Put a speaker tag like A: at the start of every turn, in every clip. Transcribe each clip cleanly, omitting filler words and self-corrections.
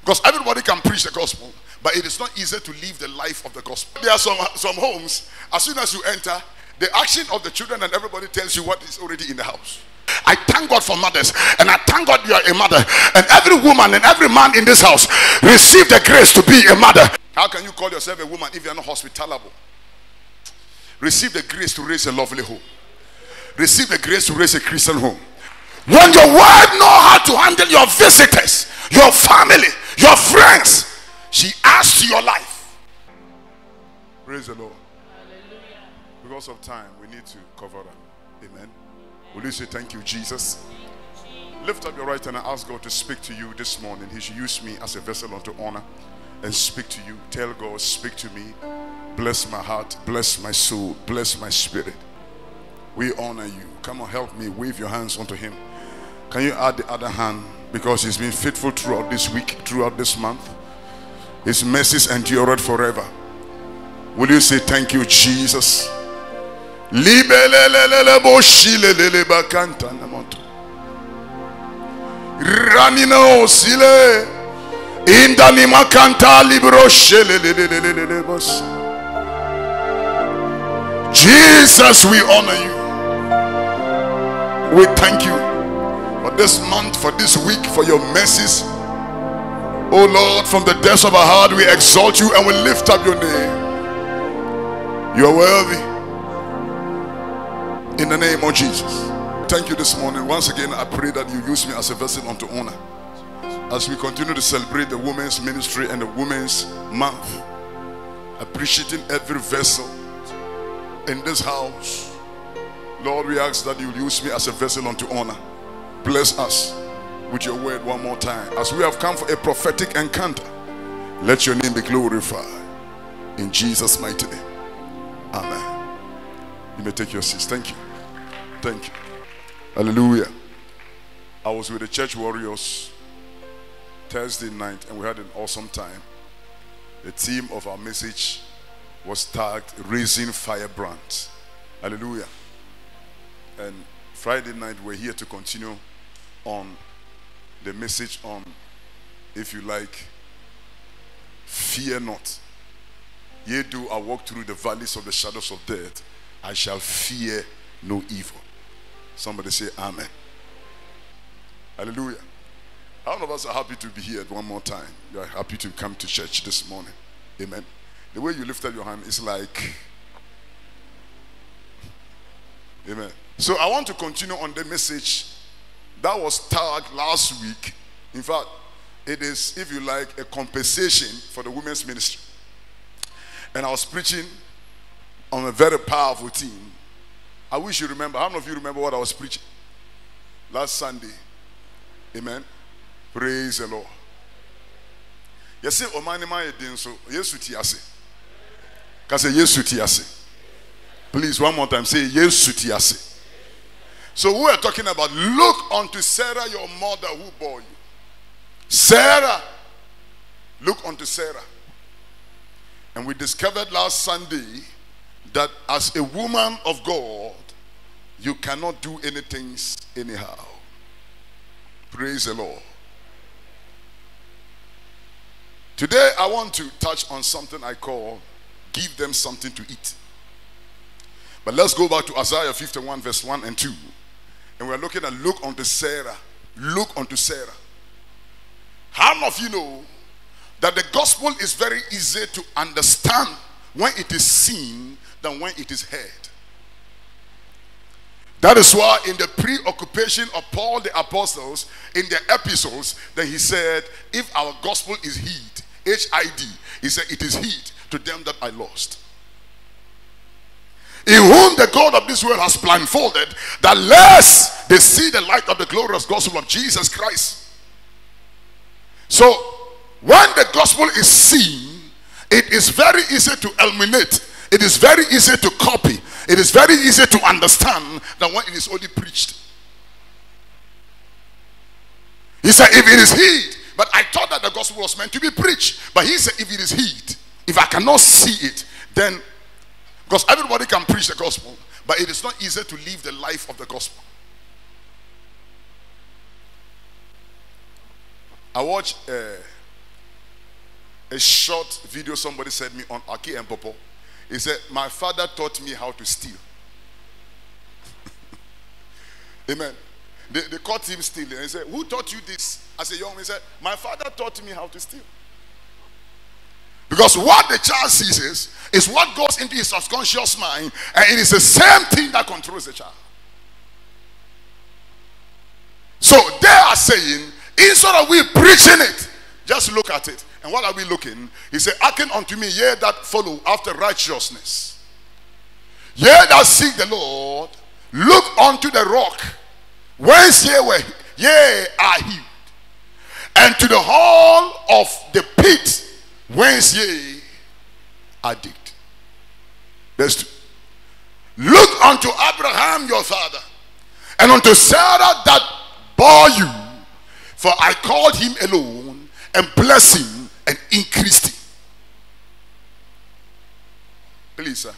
A: Because everybody can preach the gospel, but it is not easy to live the life of the gospel. There are some homes, as soon as you enter, the action of the children and everybody tells you what is already in the house. I thank God for mothers, and I thank God you are a mother, and every woman and every man in this house receive the grace to be a mother. How can you call yourself a woman if you are not hospitable? Receive the grace to raise a lovely home. Receive the grace to raise a Christian home. When your wife knows how to handle your visitors, your family, your friends, she adds to your life. Praise the Lord. Hallelujah. Because of time, we need to cover that. Amen. Will you say thank you, Jesus? Lift up your right hand and ask God to speak to you this morning. He should use me as a vessel unto honor and speak to you. Tell God, speak to me. Bless my heart, bless my soul, bless my spirit. We honor you. Come on, help me. Wave your hands unto him. Can you add the other hand? Because he's been faithful throughout this week, throughout this month. His mercies endure forever. Will you say thank you, Jesus? Ranino sile indanima kanta libro Jesus, we honor you. We thank you for this month, for this week, for your mercies. Oh Lord, from the depths of our heart we exalt you and we lift up your name. You are worthy. In the name of Jesus. Thank you this morning. Once again, I pray that you use me as a vessel unto honor as we continue to celebrate the women's ministry and the women's month, appreciating every vessel in this house. Lord, we ask that you use me as a vessel unto honor. Bless us with your word one more time. As we have come for a prophetic encounter, let your name be glorified. In Jesus' mighty name. Amen. You may take your seats. Thank you. Thank you. Hallelujah. I was with the church warriors Thursday night and we had an awesome time. The theme of our message was tagged Raising Firebrands. Hallelujah. And Friday night we're here to continue on the message on, if you like, fear not. Yea, though I walk through the valleys of the shadows of death, I shall fear no evil. Somebody say amen. Hallelujah. How many of us are happy to be here one more time? You are happy to come to church this morning. Amen. The way you lifted your hand is like, amen. So I want to continue on the message that was tagged last week. In fact, it is, if you like, a compensation for the women's ministry. And I was preaching on a very powerful theme. I wish you remember. How many of you remember what I was preaching last Sunday? Amen. Praise the Lord. Yes, sir. Omani ma edin so Yesu ti ase. Ka say Yesu ti ase. Please, one more time, say Yesu ti ase. So we are talking about, look unto Sarah, your mother who bore you. Sarah, look unto Sarah. And we discovered last Sunday that as a woman of God, you cannot do anything anyhow. Praise the Lord. Today I want to touch on something I call give them something to eat. But let's go back to Isaiah 51 verse 1 and 2. And we're looking at look unto Sarah. Look unto Sarah. How many of you know that the gospel is very easy to understand when it is seen than when it is heard? That is why in the preoccupation of Paul the apostles in their epistles, then he said, if our gospel is hid, H-I-D, he said it is hid to them that I lost. In whom the God of this world has blindfolded, that lest they see the light of the glorious gospel of Jesus Christ. So when the gospel is seen, it is very easy to eliminate. It is very easy to copy. It is very easy to understand than when it is only preached. He said, if it is hid, but I thought that the gospel was meant to be preached. But he said, if it is hid, if I cannot see it, then, because everybody can preach the gospel, but it is not easy to live the life of the gospel. I watched a short video somebody sent me on Aki and Popo. He said, my father taught me how to steal. Amen. They caught him stealing. And he said, who taught you this? As a young man, he said, my father taught me how to steal. Because what the child sees is what goes into his subconscious mind, and it is the same thing that controls the child. So they are saying, instead of we preaching it, just look at it. And what are we looking? He said, hearken unto me, ye that follow after righteousness. Ye that seek the Lord, look unto the rock, whence ye are healed, and to the hole of the pit, whence ye are digged. Verse 2. Look unto Abraham your father, and unto Sarah that bore you, for I called him alone, and blessed him, and increased him. Please, sir.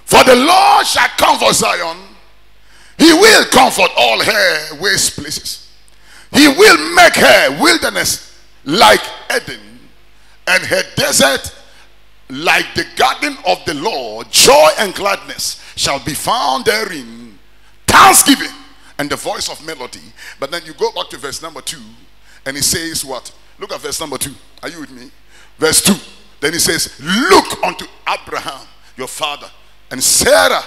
A: For the Lord shall comfort Zion, he will comfort all her waste places. He will make her wilderness like Eden, and her desert like the garden of the Lord. Joy and gladness shall be found therein, thanksgiving and the voice of melody. But then you go back to verse number 2, and he says what? Look at verse number 2. Are you with me? Verse 2. Then he says, look unto Abraham your father, and Sarah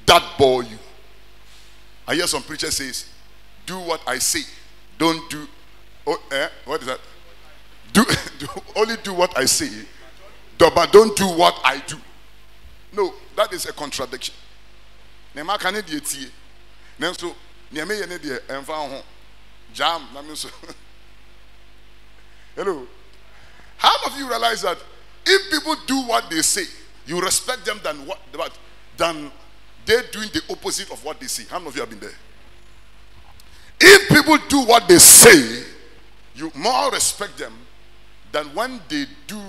A: that bore you. I hear some preachers says, do what I say, don't do what is that? Only do what I say, but don't do what I do. No, that is a contradiction. Hello. How many of you realize that if people do what they say, you respect them than they're doing the opposite of what they say? How many of you have been there? If people do what they say, you more respect them than when they do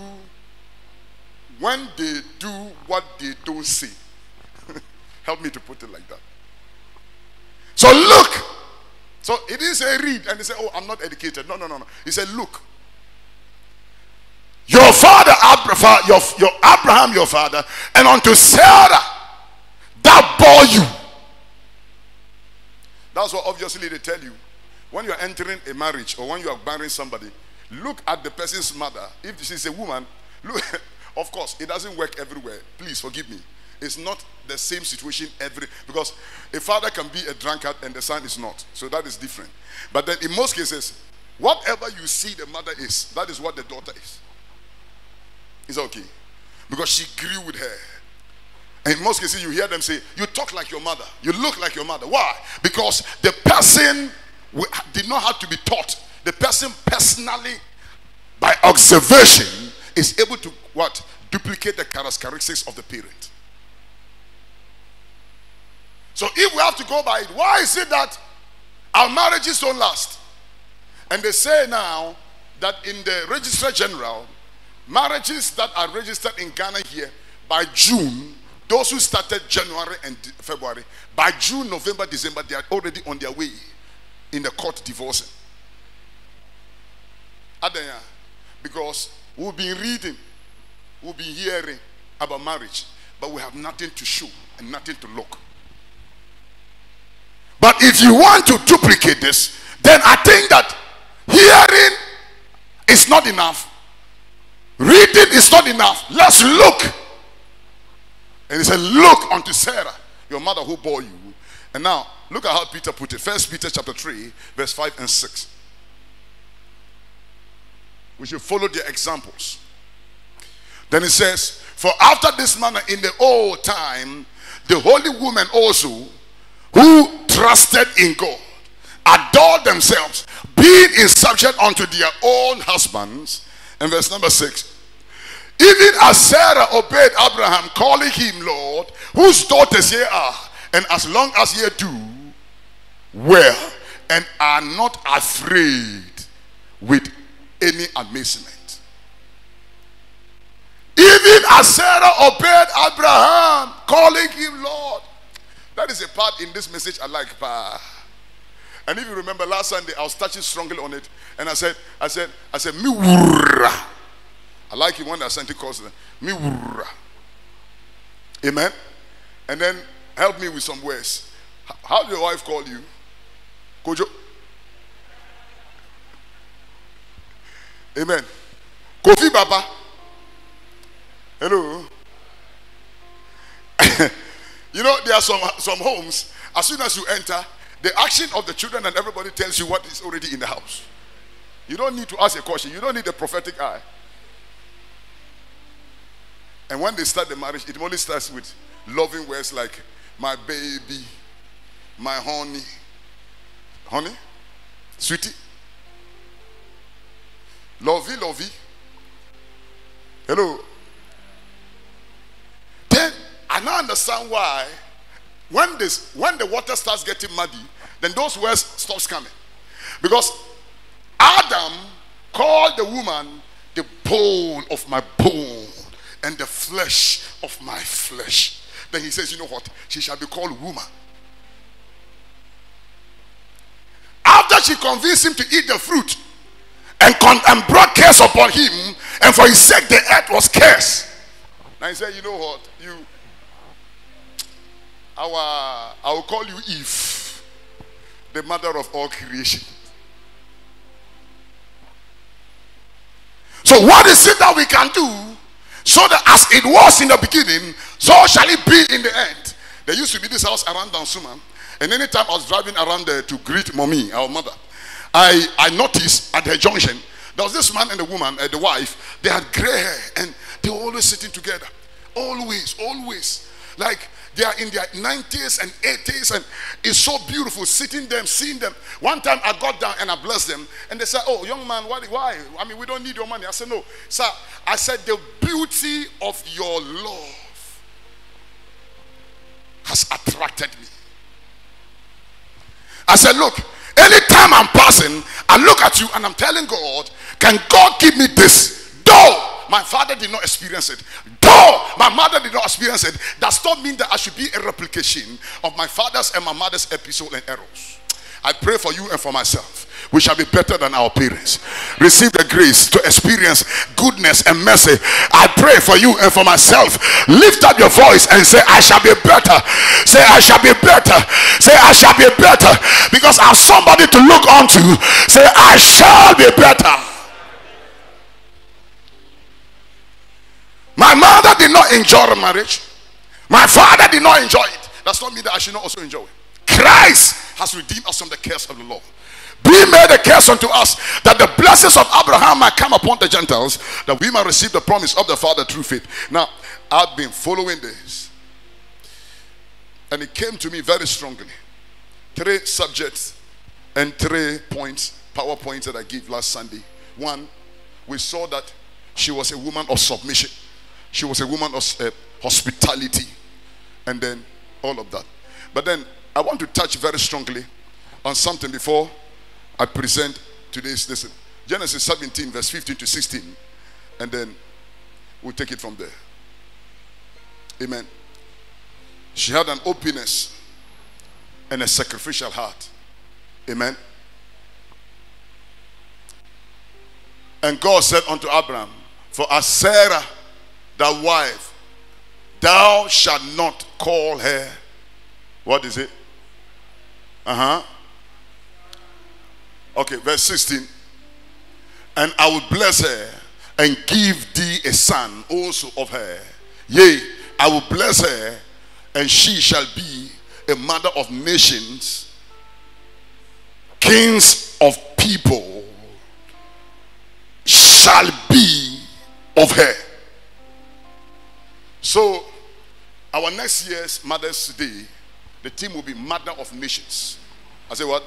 A: what they don't say. Help me to put it like that. So look. So it is a read, and they say, oh, I'm not educated. No. He said, look. Your father, your Abraham, your father, and unto Sarah that bore you. That's what obviously they tell you. When you are entering a marriage or when you are marrying somebody, look at the person's mother. If she's a woman, look. Of course, it doesn't work everywhere. Please forgive me. It's not the same situation because a father can be a drunkard and the son is not. So that is different. But then in most cases, whatever you see the mother is, that is what the daughter is. It's okay. Because she grew with her. And in most cases, you hear them say, you talk like your mother. You look like your mother. Why? Because the person did not have to be taught. The person personally, by observation, is able to what? Duplicate the characteristics of the parent. So if we have to go by it, why is it that our marriages don't last? And they say now that in the Registrar General, marriages that are registered in Ghana here by June, those who started January and February, by June, November, December, they are already on their way in the court divorcing. Because we've been reading, we've been hearing about marriage, but we have nothing to show and nothing to look. But if you want to duplicate this, then I think that hearing is not enough. Reading is not enough. Let's look. And he said, look unto Sarah, your mother who bore you. And now, look at how Peter put it. 1 Peter chapter 3, verse 5 and 6. We should follow their examples. Then it says, for after this manner in the old time, the holy women also, who trusted in God, adored themselves, being in subject unto their own husbands. And verse number 6. Even as Sarah obeyed Abraham, calling him Lord, whose daughters ye are, and as long as ye do well, and are not afraid with any amazement. Even as Sarah obeyed Abraham, calling him Lord. That is a part in this message I like. And if you remember last Sunday, I was touching strongly on it. And I said, mi wura. I like it when the Asante calls it, mi wura. Amen. And then help me with some words. How do your wife call you? Kojo? Amen. Kofi Baba. Hello. You know, there are some homes, as soon as you enter, the action of the children and everybody tells you what is already in the house. You don't need to ask a question. You don't need a prophetic eye. And when they start the marriage, it only starts with loving words like, my baby, my honey. Honey? Sweetie? Lovey, lovey. Hello. Then I now understand why when the water starts getting muddy, then those words stops coming. Because Adam called the woman the bone of my bone and the flesh of my flesh. Then he says, you know what? She shall be called woman. After she convinced him to eat the fruit and brought curse upon him, and for his sake the earth was cursed. Now he said, you know what? I will call you Eve, the mother of all creation. So what is it that we can do so that as it was in the beginning, so shall it be in the end? There used to be this house around Dansuma, and anytime I was driving around there to greet mommy, our mother, I noticed at the junction, there was this man and the woman, the wife, they had gray hair and they were always sitting together. Always. Like they are in their 90s and 80s, and it's so beautiful sitting them, seeing them. One time I got down and I blessed them, and they said, oh, young man, why? I mean, we don't need your money. I said, no, sir. I said, the beauty of your love has attracted me. I said, look, anytime I'm passing, I look at you and I'm telling God, can God give me this? Though my father did not experience it, though my mother did not experience it, does not mean that I should be a replication of my father's and my mother's episode and errors. I pray for you and for myself. We shall be better than our parents. Receive the grace to experience goodness and mercy. I pray for you and for myself. Lift up your voice and say, I shall be better. Say, I shall be better. Say, I shall be better. Because I have somebody to look onto. Say, I shall be better. My mother did not enjoy the marriage. My father did not enjoy it. That's not mean that I should not also enjoy it. Christ has redeemed us from the curse of the law. Be made a curse unto us, that the blessings of Abraham might come upon the Gentiles, that we might receive the promise of the Father through faith. Now, I've been following this, and it came to me very strongly. 3 subjects and 3 points, power points that I gave last Sunday. 1, we saw that she was a woman of submission. She was a woman of hospitality, and then all of that. But then I want to touch very strongly on something before I present today's lesson. Genesis 17 verse 15 to 16, and then we'll take it from there. Amen. She had an openness and a sacrificial heart. Amen. And God said unto Abraham, for as Sarah thy wife, thou shalt not call her, what is it? Okay, verse 16. And I will bless her and give thee a son also of her. Yea, I will bless her, and she shall be a mother of nations, kings of people shall be of her. So, our next year's Mother's Day, the theme will be Mother of Nations. I say what?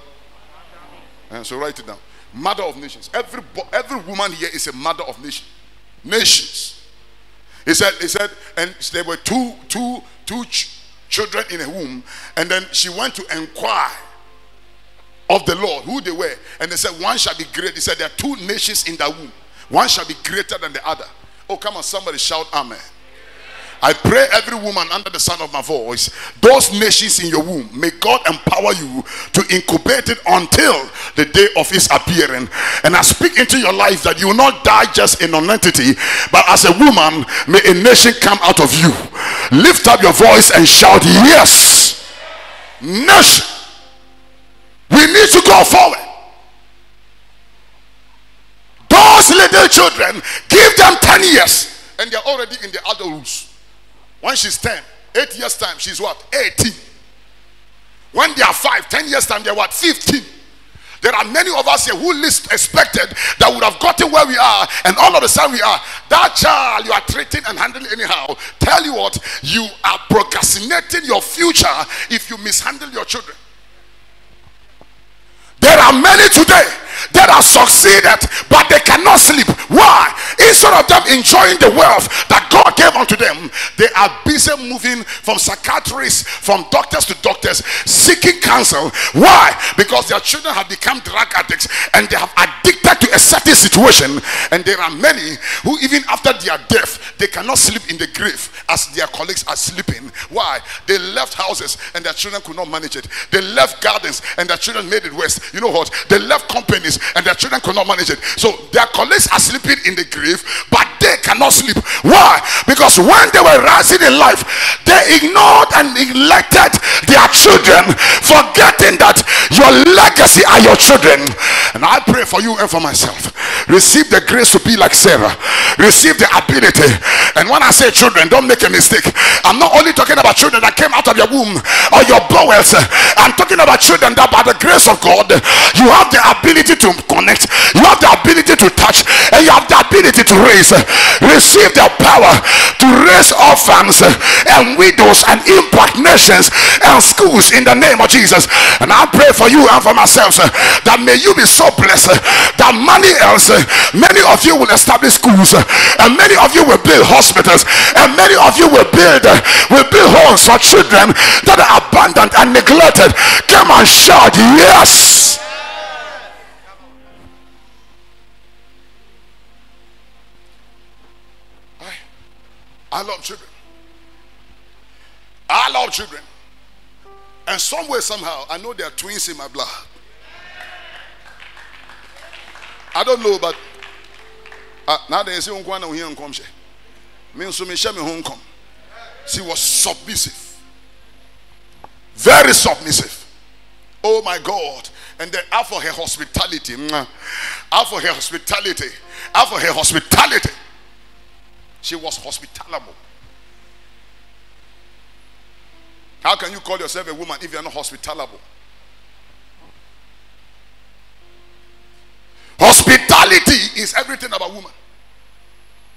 A: So write it down. Mother of nations. Every woman here is a mother of nations. He said, and there were two children in a womb, and then she went to inquire of the Lord who they were, and they said one shall be great. He said there are 2 nations in that womb. One shall be greater than the other. Oh, come on, somebody shout amen. I pray every woman under the sound of my voice, those nations in your womb, may God empower you to incubate it until the day of his appearing. And I speak into your life that you will not die just in non-entity, but as a woman, may a nation come out of you. Lift up your voice and shout, yes, nation. We need to go forward. Those little children, give them 10 years and they're already in the adults. When she's 10, 8 years time, she's what? 18. When they are 5, 10 years time, they're what? 15. There are many of us here who least expected that would have gotten where we are, and all of a sudden we are. That child you are treating and handling anyhow. Tell you what, you are procrastinating your future if you mishandle your children. There are many today that have succeeded, but they cannot sleep. Why? Instead of them enjoying the wealth that God gave unto them, they are busy moving from psychiatrists, from doctors to doctors, seeking counsel. Why? Because their children have become drug addicts and they have addicted to a certain situation. And there are many who, even after their death, they cannot sleep in the grave as their colleagues are sleeping. Why? They left houses and their children could not manage it. They left gardens and their children made it worse. You know what? They left companies and their children could not manage it. So their colleagues are sleeping in the grave, but they cannot sleep. Why? Because when they were rising in life, they ignored and neglected their children, forgetting that your legacy are your children. And I pray for you and for myself. Receive the grace to be like Sarah. Receive the ability. And when I say children, don't make a mistake. I'm not only talking about children that came out of your womb or your bowels. I'm talking about children that by the grace of God, you have the ability to connect, you have the ability to touch, and you have the ability to raise. Receive the power to raise orphans and widows and impact nations and schools in the name of Jesus. And I pray for you and for myself that may you be so blessed that money else, many of you will establish schools, and many of you will build hospitals, and many of you will build homes for children that are abandoned and neglected. Come on, shout yes. I love children. I love children. And some way, somehow, I know they are twins in my blood. I don't know, but now they say, she was submissive. Very submissive. Oh my God. And then after her hospitality, she was hospitable. How can you call yourself a woman if you are not hospitable? Hospitality is everything about woman.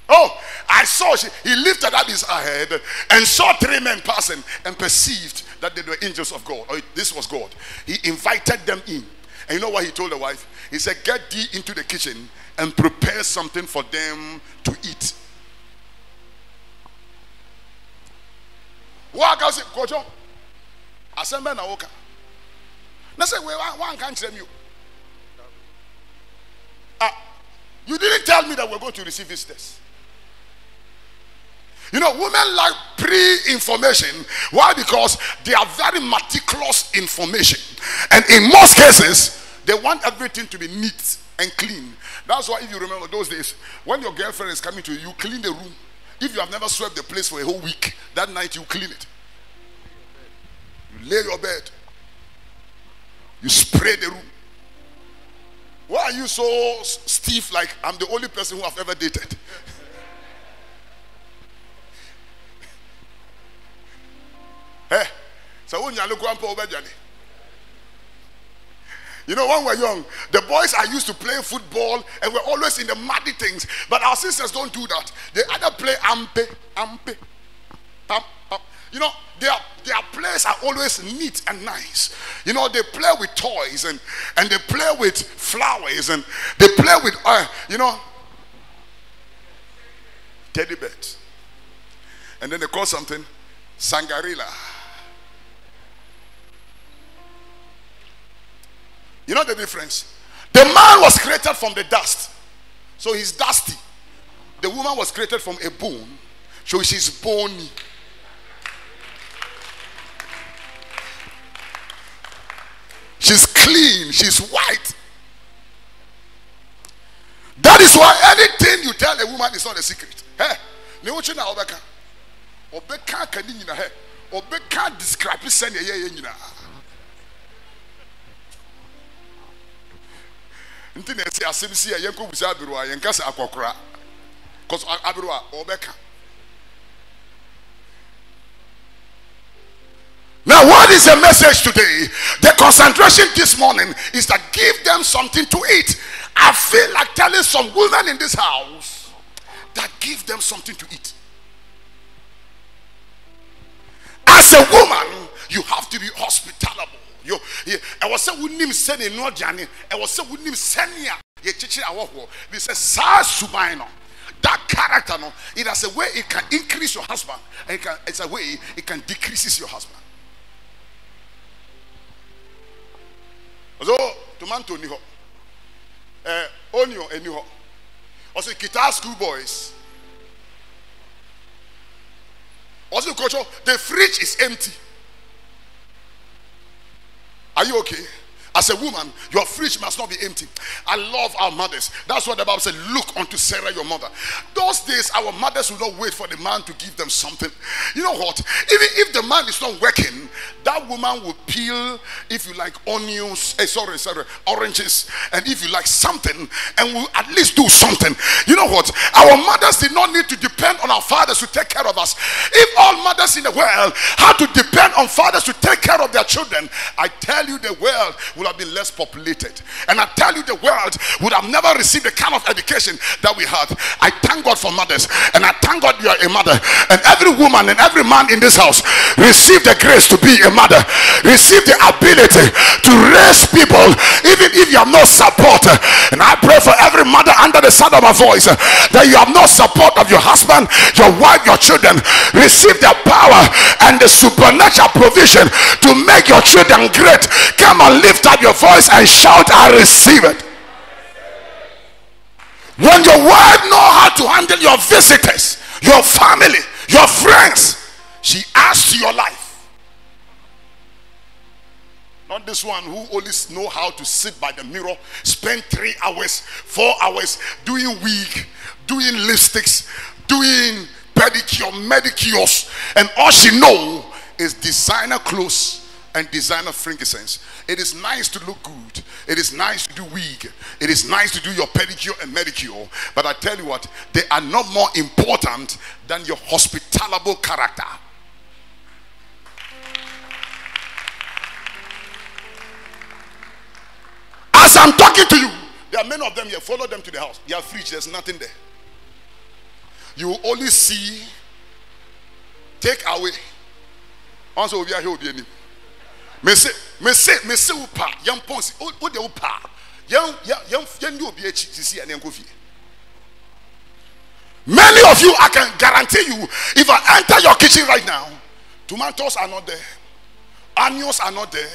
A: Oh, I saw he lifted up his head and saw 3 men passing and perceived that they were angels of God. Or this was God. He invited them in. And you know what he told the wife? He said, get thee into the kitchen and prepare something for them to eat. What I say, Kojo? Assemble na woka. Na say we one can't tell you. You didn't tell me that we're going to receive visitors. You know, women like pre-information. Why? Because they are very meticulous information. And in most cases, they want everything to be neat and clean. That's why if you remember those days, when your girlfriend is coming to you, you clean the room. If you have never swept the place for a whole week, that night you clean it. You lay your bed. You spray the room. Why are you so stiff like I'm the only person who have ever dated? Hey, so when you look over Johnny. You know, when we're young, the boys are used to playing football and we're always in the muddy things. But our sisters don't do that. They either play ampe, pam. You know, their plays are always neat and nice. You know, they play with toys and they play with flowers and they play with, you know, teddy bears. And then they call something sangarila. You know the difference? The man was created from the dust, so he's dusty. The woman was created from a bone, So she's bony. She's clean. She's white. That is why anything you tell a woman is not a secret. Hey, Neochina Obeka. Obeka Kadina. Hey, Obeka describe send a Nti na esi asem si ya yenko busa abiruwa yenkasa akokora. Cause abiruwa Obeka. Now, what is the message today? The concentration this morning is that give them something to eat. I feel like telling some women in this house that give them something to eat. As a woman, you have to be hospitable. I was saying, "Wouldn't him send in no journey?" I was saying, "Wouldn't him send here?" Ye chichi awo. This is sa subaino. That character, no, it has a way it can increase your husband, and it's a way it can decrease your husband. So, tomato ni ho, onion ni ho. Also, guitar schoolboys. Also, coach, the fridge is empty. Are you okay? As a woman, your fridge must not be empty. I love our mothers. That's what the Bible said. Look unto Sarah, your mother. Those days, our mothers will not wait for the man to give them something. You know what? Even if the man is not working, that woman will peel, if you like, onions, oranges, and if you like something, and will at least do something. You know what? Our mothers did not need to depend on our fathers to take care of us. If all mothers in the world had to depend on fathers to take care of their children, I tell you, the world will have been less populated, and I tell you, the world would have never received the kind of education that we had. I thank God for mothers, and I thank God you are a mother, and every woman and every man in this house receive the grace to be a mother, receive the ability to raise people even if you have no support. And I pray for every mother under the sound of my voice that you have no support of your husband, your wife, your children. Receive the power and the supernatural provision to make your children great. Come on, lift up your voice and shout, I receive it. When your wife knows how to handle your visitors, your family, your friends, she adds to your life. Not this one who only know how to sit by the mirror, spend 3 hours, 4 hours doing wig, doing lipsticks, doing pedicure, manicures, and all she know is designer clothes and designer frankincense. It is nice to look good. It is nice to do wig. It is nice to do your pedicure and manicure. But I tell you what, they are not more important than your hospitable character. As I'm talking to you, there are many of them here. Follow them to the house. They are fridge. There's nothing there. You will only see take away. Also, we are here. Me say upa young ponsi o de upa young do be sisi and kofi. Many of you, I can guarantee you, if I enter your kitchen right now, tomatoes are not there, onions are not there,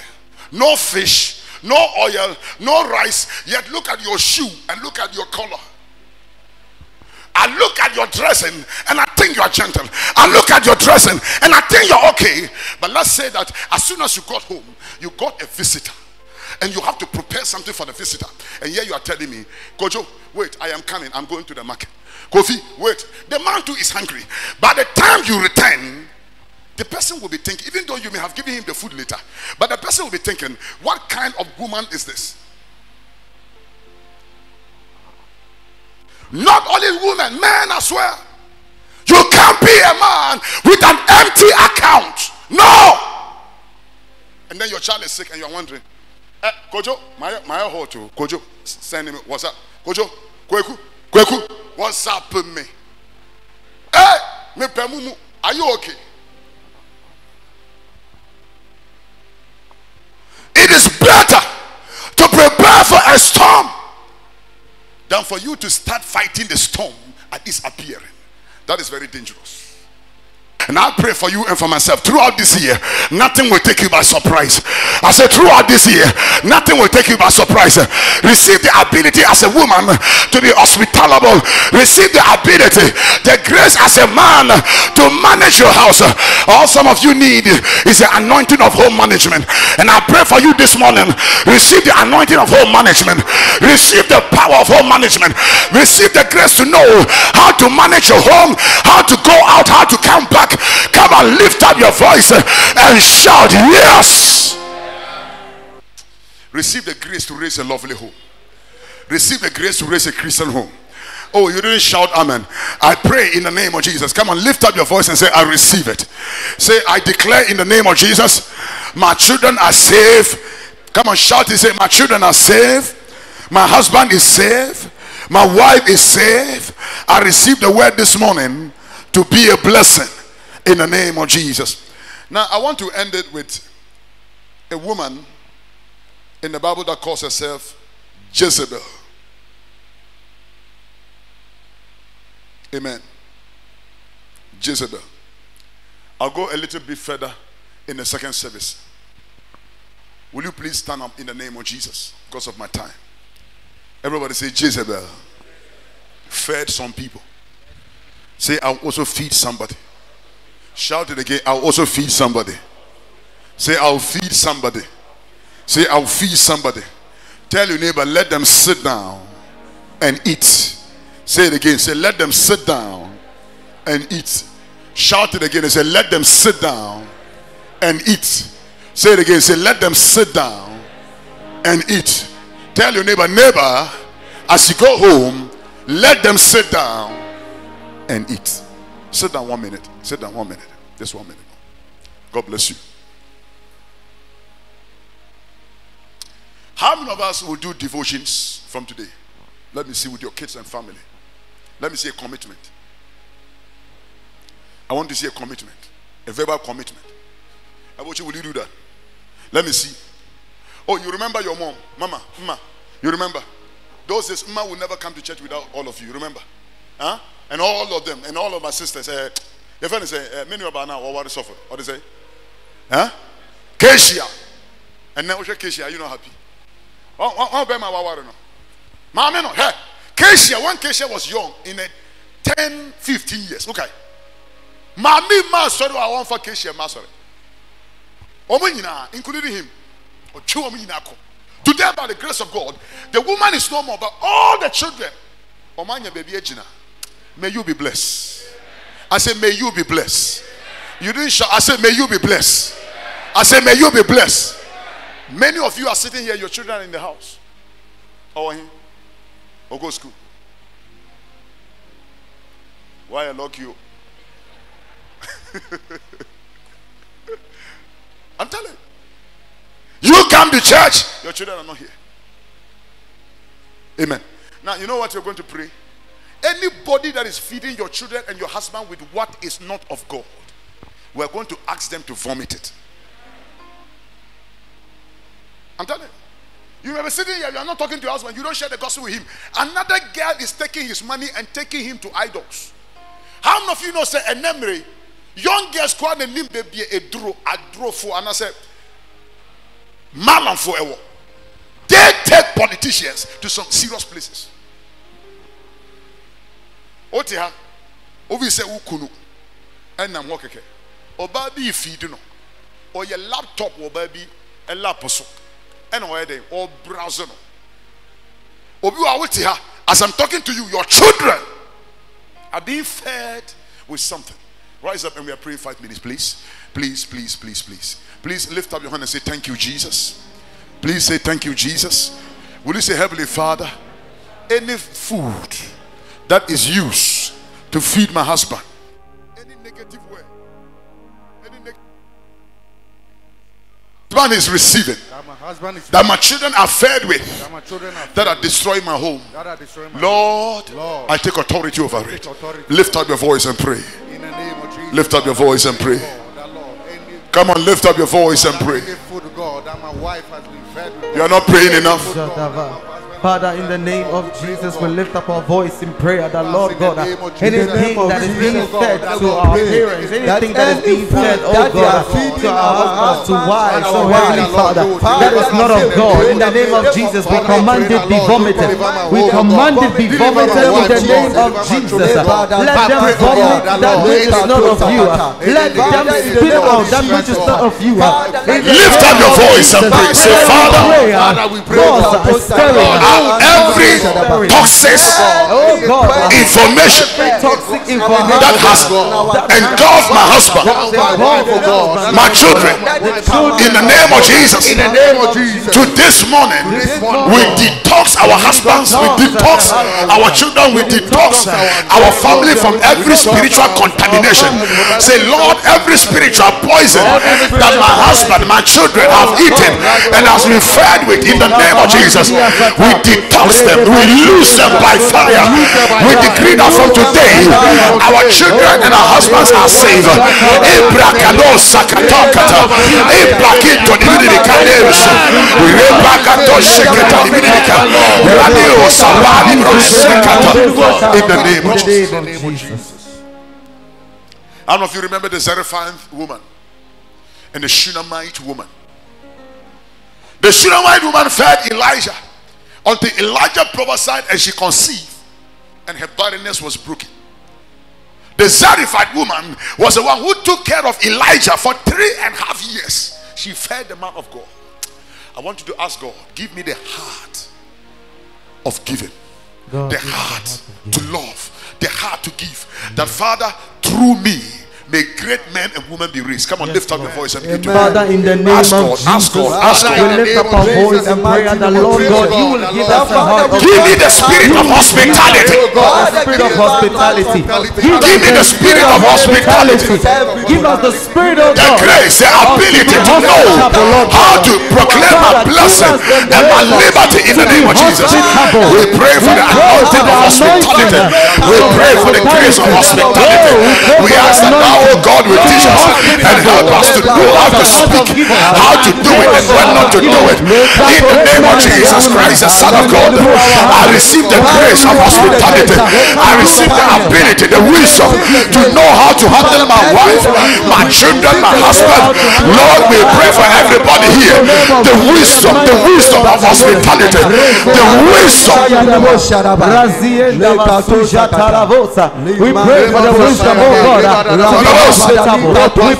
A: no fish, no oil, no rice. Yet look at your shoe and look at your color. I look at your dressing and I think you are gentle. I look at your dressing and I think you're okay. But let's say that as soon as you got home, you got a visitor and you have to prepare something for the visitor. And here you are telling me, Kojo, wait, I am coming. I'm going to the market. Kofi, wait. The man too is hungry. By the time you return, the person will be thinking, even though you may have given him the food later, but the person will be thinking, what kind of woman is this? Not only women, men as well. You can't be a man with an empty account. No. And then your child is sick and you're wondering, Kojo, my hoto, Kojo, send him, what's up? Kojo, Kweku, what's up with me? Hey, me pemumu, are you okay? It is better to prepare for a storm than for you to start fighting the storm at its appearing. That is very dangerous. And I pray for you and for myself throughout this year, nothing will take you by surprise. I said throughout this year, nothing will take you by surprise. Receive the ability as a woman to be hospitable. Receive the ability, the grace as a man to manage your house. All some of you need is the anointing of home management. And I pray for you this morning. Receive the anointing of home management. Receive the power of home management. Receive the grace to know how to manage your home, how to go out, how to come back. Come on, lift up your voice and shout yes. Receive the grace to raise a lovely home. Receive the grace to raise a Christian home. Oh, you didn't shout amen. I pray in the name of Jesus. Come on, lift up your voice and say, I receive it. Say, I declare in the name of Jesus, my children are saved. Come on, shout and say, my children are saved. My husband is saved. My wife is saved. I received the word this morning to be a blessing in the name of Jesus. Now, I want to end it with a woman in the Bible that calls herself Jezebel. Amen. Jezebel. I'll go a little bit further in the second service. Will you please stand up in the name of Jesus because of my time? Everybody say Jezebel fed some people. Say I'll also feed somebody. Shout it again. I'll also feed somebody. Say I'll feed somebody. Say I'll feed somebody. Tell your neighbor, let them sit down and eat. Say it again. Say let them sit down and eat. Shout it again and say let them sit down and eat. Say it again. Say let them sit down and eat. Tell your neighbor, neighbor, as you go home, let them sit down and eat. Sit down 1 minute. Sit down 1 minute. Just 1 minute. God bless you. How many of us will do devotions from today? Let me see with your kids and family. Let me see a commitment. I want to see a commitment. A verbal commitment. I want you, will you do that? Let me see. Oh, you remember your mom? Mama, you remember? Those days, Mama will never come to church without all of you. Remember? Huh? And all of them, and all of my sisters. Your friend say, many of us now, what is suffer? What do they say? Huh? Keisha. And now, Keisha, you not happy? Oh, be my water no. Mama no. Hey, Keisha, when Keisha was young, in a 10, 15 years. Okay. Mami ma sorry, I want for Keisha ma sorry. Including him. Today, by the grace of God, the woman is no more, but all the children. May you be blessed. I say, may you be blessed. You didn't shout. I said, may you be blessed. I said, may you be blessed. Many of you are sitting here, your children are in the house. Or go to school. Why I lock you? I'm telling you. You come to church, your children are not here. Amen. Now, you know what you're going to pray? Anybody that is feeding your children and your husband with what is not of God, we're going to ask them to vomit it. I'm telling you. You may be sitting here, you are not talking to your husband, you don't share the gospel with him. Another girl is taking his money and taking him to idols. How many of you know, say, a memory, young girls call the name baby a draw for, and I said, Malam for a war. They take politicians to some serious places. Otiha, Ovi say Ukunu, and I'm walking. Or baby feed no, or your laptop or baby a laposo, and or browser no. Obi Awutiha, as I'm talking to you, your children are being fed with something. Rise up and we are praying 5 minutes, please. Please, please, please, please. Please lift up your hand and say, thank you, Jesus. Please say, thank you, Jesus. Will you say, Heavenly Father, any food that is used to feed my husband, any negative way, any negative man is receiving, that my children are fed with, that are destroying my home, Lord, I take authority over it. Lift up your voice and pray. Lift up your voice and pray. Come on, lift up your voice and pray. You are not praying enough.
B: Father, in the name of Jesus, we lift up our voice in prayer that, Lord God, anything that is being fed to our parents, anything that is being fed, oh God, to our husbands, to wives, oh Heavenly Father, that is not of God. In the name of Jesus, we command it be vomited. We command it be vomited in the name of Jesus. Let them vomit that which is not of you. Let them spit out that which is not of you.
A: Lift up your voice and pray. Say, Father,
C: we pray
A: every toxic information that has engulfed my husband, my children, in the name of Jesus, to this morning, we detox our husbands, we detox our children, we detox our family from every spiritual contamination. Say, Lord, every spiritual poison that my husband, my children have eaten and has been fed with, in the name of Jesus, we detox them, we lose them by fire. We decree that from today our children and our husbands are saved. In the name of Jesus. I don't know if you remember the Zarephath woman and the Shunammite woman. The Shunammite woman fed Elijah until Elijah prophesied and she conceived and her barrenness was broken. The Zarephath woman was the one who took care of Elijah for 3.5 years. She fed the man of God. I want you to ask God, give me the heart of giving, the heart to love, the heart to give. That Father, through me, may great men and women be raised. Come on, lift up your voice and begin to pray.
B: Father, in the name
A: Ask
B: of
A: God,
B: Jesus,
A: ask God, ask God.
B: we lift up our voice and pray that, Lord God, you will give us a heart of
A: Give me the spirit of hospitality.
B: the spirit of hospitality.
A: Give me the spirit of hospitality.
B: Give us the spirit of
A: The
B: God.
A: grace, the ability to know how to proclaim my blessing and my liberty in the name of Jesus. We pray for the anointing of hospitality. We pray for the grace of hospitality. We ask that now, oh God, will teach us and help us to know how to speak, how to do it and when not to do it. In the name of Jesus Christ, the Son of God, I receive the grace of hospitality. I receive the ability, the wisdom to know how to handle my wife, my children, my husband. Lord, we pray for everybody here. The wisdom of hospitality. The wisdom.
B: We pray for the wisdom, oh God.
A: I pray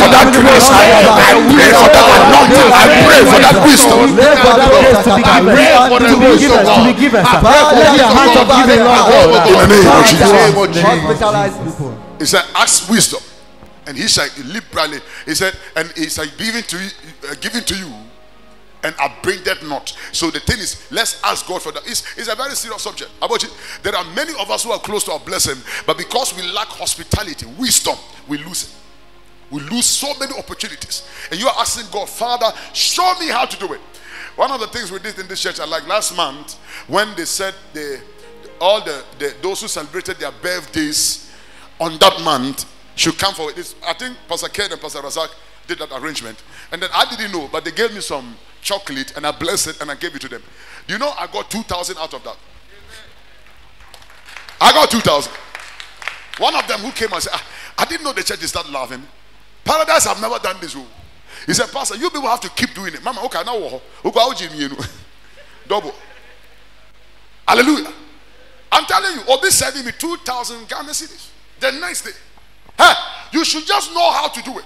A: for that grace. I pray for that anointing. I pray for that wisdom.
B: I pray for the wisdom to be given. Let the heart of giving, Lord.
A: In the name of Jesus. He said, ask wisdom, and he shall liberally. He said, and he shall be given to you, and upbraided not. So the thing is, let's ask God for that. It's a very serious subject. About it, there are many of us who are close to our blessing, but because we lack hospitality, wisdom, we lose it. We lose so many opportunities. And you are asking God, Father, show me how to do it. One of the things we did in this church, like last month, when they said those who celebrated their birthdays on that month should come for it. I think Pastor Ken and Pastor Razak did that arrangement. And then I didn't know, but they gave me some chocolate and I blessed it and I gave it to them. Do you know I got 2,000 out of that? I got 2,000. One of them who came and said, I didn't know the church is that laughing. Paradise, I've never done this. He said, Pastor, you people have to keep doing it. Mama, okay, now double. Hallelujah. I'm telling you, Obi sending me 2,000 Ghana cedis the next day. Hey, you should just know how to do it.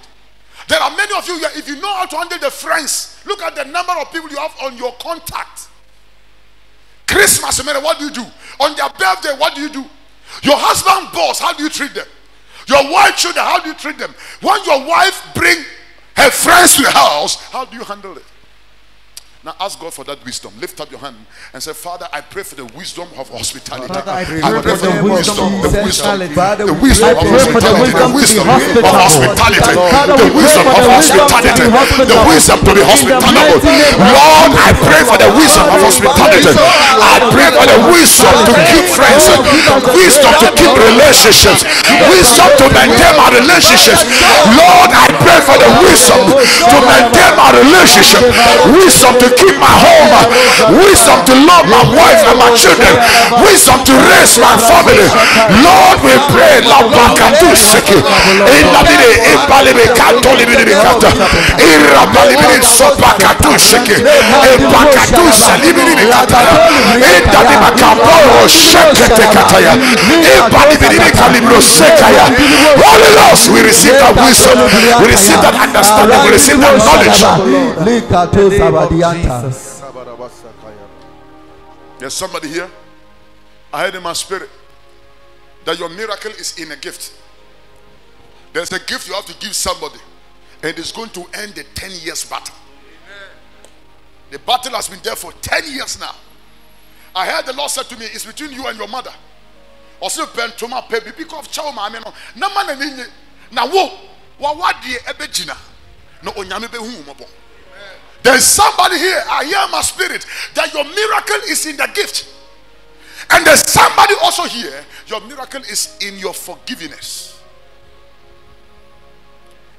A: There are many of you here, if you know how to handle the friends, look at the number of people you have on your contact. Christmas, what do you do? On their birthday, what do you do? Your husband boss, how do you treat them? Your wife children, how do you treat them? When your wife bring her friends to the house, how do you handle it? Now ask God for that wisdom. Lift up your hand and say, Father, I pray for the wisdom of hospitality.
B: Father, I pray
A: for the wisdom of hospitality. The wisdom of hospitality. The wisdom of hospitality. The wisdom to be hospitable. Lord, I pray for the wisdom of hospitality. I pray for the wisdom to keep friends, wisdom to keep relationships, wisdom to maintain my relationships. Lord, I pray for the wisdom to maintain my relationship, wisdom to keep my home, wisdom to love my wife and my children, wisdom to raise my family. Lord, we pray. Holy Ghost, we receive that wisdom, we receive that understanding, we receive that knowledge. There's somebody here. I heard in my spirit that your miracle is in a gift. There's a gift you have to give somebody, and it's going to end the 10 years battle. The battle has been there for 10 years now. I heard the Lord said to me, it's between you and your mother. Also, Pentoma Pebi, because of Chow Mameno, no man and now, what the Ebegina? No, Onyame. There's somebody here. I hear my spirit that your miracle is in the gift. And there's somebody also here. Your miracle is in your forgiveness.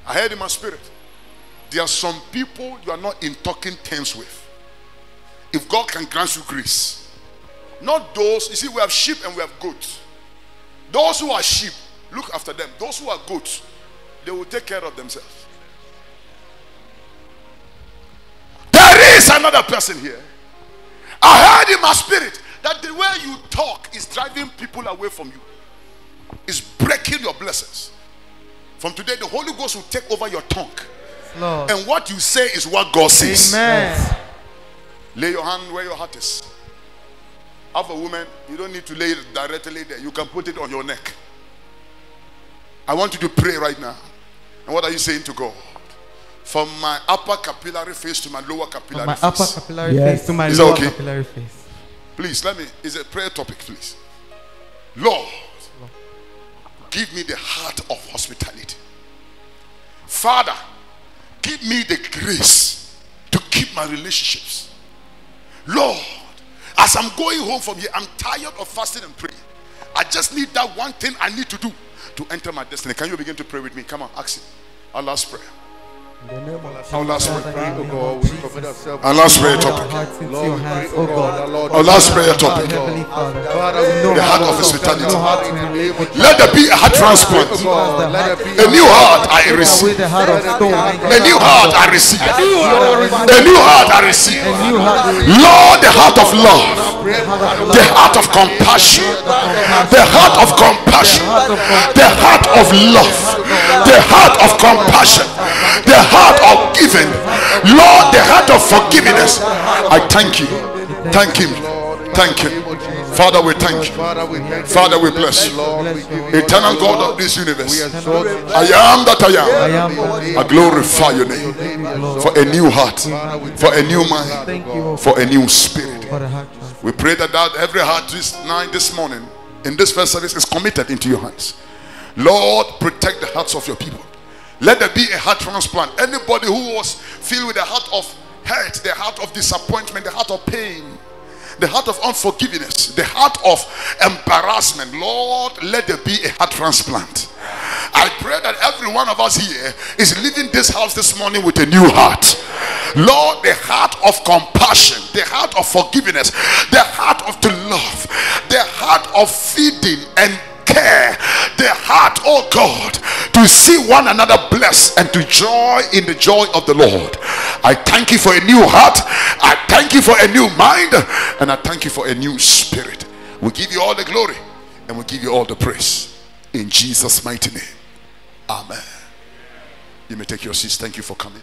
A: I heard in my spirit. There are some people you are not in talking terms with. If God can grant you grace. Not those, you see, we have sheep and we have goats. Those who are sheep, look after them. Those who are goats, they will take care of themselves. There is another person here. I heard in my spirit that the way you talk is driving people away from you. It's breaking your blessings. From today, the Holy Ghost will take over your tongue.
B: Lord.
A: And what you say is what God says.
B: Amen.
A: Lay your hand where your heart is. Have a woman, you don't need to lay it directly there. You can put it on your neck. I want you to pray right now. And what are you saying to God? From my upper capillary face to my lower capillary face.
B: From my upper capillary face to my lower capillary face.
A: Please, let me, it's a prayer topic, please. Lord, give me the heart of hospitality. Father, give me the grace to keep my relationships. Lord, as I'm going home from here, I'm tired of fasting and praying. I just need that one thing I need to do to enter my destiny. Can you begin to pray with me? Come on, ask it. Our last prayer. Our last prayer. Our last prayer topic. Our last prayer topic. The heart of hospitality. Let there be a heart transplant. A new heart I receive. A new heart I receive. A new heart I receive. Lord, the heart of love. The heart of compassion. The heart of compassion. The heart of love. The heart of compassion. The heart of giving. Lord, the heart of forgiveness. I thank you. Thank him. Thank him. Father, we thank you. Father, we bless you. Eternal God of this universe. I am that I am. I glorify your name for a new heart, for a new mind, for a new spirit. We pray that every heart this morning in this first service is committed into your hands. Lord, protect the hearts of your people. Let there be a heart transplant. Anybody who was filled with the heart of hurt, the heart of disappointment, the heart of pain, the heart of unforgiveness, the heart of embarrassment, Lord, let there be a heart transplant. I pray that every one of us here is leaving this house this morning with a new heart. Lord, the heart of compassion, the heart of forgiveness, the heart of to love, the heart of feeding and care, the heart, oh God, to see one another blessed and to joy in the joy of the Lord. I thank you for a new heart. I thank you for a new mind, and I thank you for a new spirit. We give you all the glory and we give you all the praise in Jesus' mighty name. Amen. You may take your seats. Thank you for coming.